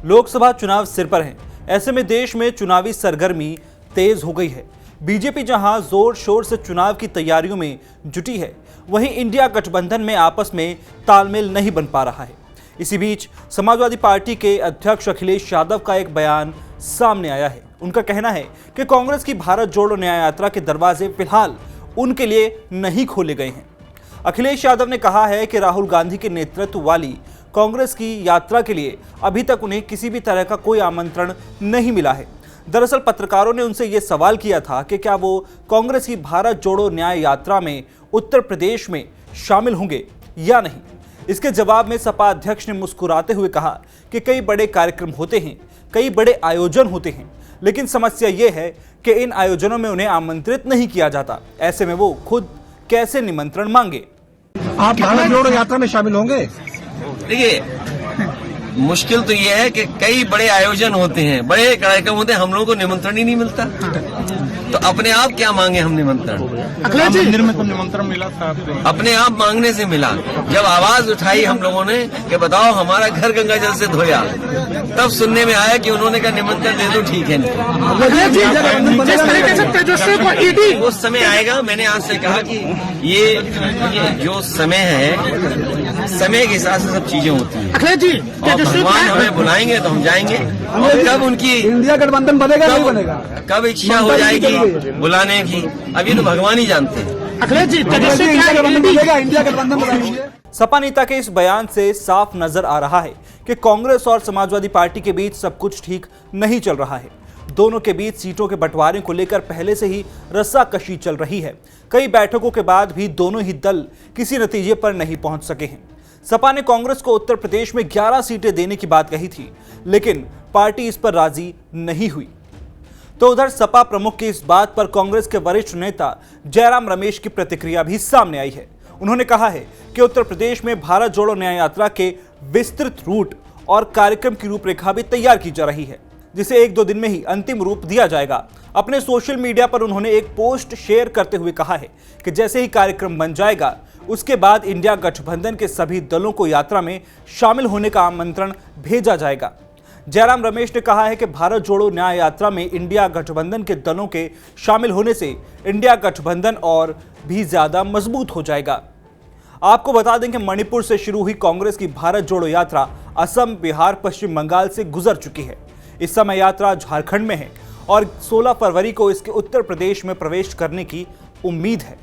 लोकसभा चुनाव सिर पर हैं। ऐसे में देश में चुनावी सरगर्मी तेज हो गई है। बीजेपी जहां जोर शोर से चुनाव की तैयारियों में जुटी है, वहीं इंडिया गठबंधन में आपस में तालमेल नहीं बन पा रहा है। इसी बीच समाजवादी पार्टी के अध्यक्ष अखिलेश यादव का एक बयान सामने आया है। उनका कहना है कि कांग्रेस की भारत जोड़ो न्याय यात्रा के दरवाजे फिलहाल उनके लिए नहीं खोले गए हैं। अखिलेश यादव ने कहा है कि राहुल गांधी के नेतृत्व वाली कांग्रेस की यात्रा के लिए अभी तक उन्हें किसी भी तरह का कोई आमंत्रण नहीं मिला है। दरअसल पत्रकारों ने उनसे यह सवाल किया था कि क्या वो कांग्रेस की भारत जोड़ो न्याय यात्रा में उत्तर प्रदेश में शामिल होंगे या नहीं। इसके जवाब में सपा अध्यक्ष ने मुस्कुराते हुए कहा कि कई बड़े कार्यक्रम होते हैं, कई बड़े आयोजन होते हैं, लेकिन समस्या यह है कि इन आयोजनों में उन्हें आमंत्रित नहीं किया जाता। ऐसे में वो खुद कैसे निमंत्रण मांगे। आप भारत जोड़ो यात्रा में शामिल होंगे? देखिए, मुश्किल तो ये है कि कई बड़े आयोजन होते हैं, बड़े कार्यक्रम होते हैं, हम लोगों को निमंत्रण ही नहीं मिलता। तो अपने आप क्या मांगे हम निमंत्रण? मंदिर में तो निमंत्रण मिला था, अपने आप मांगने से मिला। जब आवाज उठाई हम लोगों ने कि बताओ हमारा घर गंगा जल से धोया, तब सुनने में आया कि उन्होंने कहा निमंत्रण दे दो, ठीक है। उस समय आएगा। मैंने आज से कहा कि ये जो समय है, समय के हिसाब से सब चीजें होती हैं। अखिलेश जी, और भगवान हमें बुलाएंगे तो हम जाएंगे। और कब उनकी इंडिया गठबंधन बनेगा नहीं बनेगा, कब इच्छा हो जाएगी बुलाने की, अब ये तो भगवान ही जानते हैं। अखिलेश जी, इंडिया गठबंधन बनाएंगे। सपा नेता के इस बयान से साफ नजर आ रहा है कि कांग्रेस और समाजवादी पार्टी के बीच सब कुछ ठीक नहीं चल रहा है। दोनों के बीच सीटों के बंटवारे को लेकर पहले से ही रस्साकशी चल रही है। कई बैठकों के बाद भी दोनों ही दल किसी नतीजे पर नहीं पहुंच सके हैं। सपा ने कांग्रेस को उत्तर प्रदेश में 11 सीटें देने की बात कही थी, लेकिन पार्टी इस पर राजी नहीं हुई। तो उधर सपा प्रमुख की इस बात पर कांग्रेस के वरिष्ठ नेता जयराम रमेश की प्रतिक्रिया भी सामने आई है। उन्होंने कहा है कि उत्तर प्रदेश में भारत जोड़ो न्याय यात्रा के विस्तृत रूट और कार्यक्रम की रूपरेखा भी तैयार की जा रही है, जिसे 1-2 दिन में ही अंतिम रूप दिया जाएगा। अपने सोशल मीडिया पर उन्होंने एक पोस्ट शेयर करते हुए कहा है कि जैसे ही कार्यक्रम बन जाएगा, उसके बाद इंडिया गठबंधन के सभी दलों को यात्रा में शामिल होने का आमंत्रण भेजा जाएगा। जयराम रमेश ने कहा है कि भारत जोड़ो न्याय यात्रा में इंडिया गठबंधन के दलों के शामिल होने से इंडिया गठबंधन और भी ज्यादा मजबूत हो जाएगा। आपको बता दें कि मणिपुर से शुरू हुई कांग्रेस की भारत जोड़ो यात्रा असम, बिहार, पश्चिम बंगाल से गुजर चुकी है। इस समय यात्रा झारखंड में है और 16 फरवरी को इसके उत्तर प्रदेश में प्रवेश करने की उम्मीद है।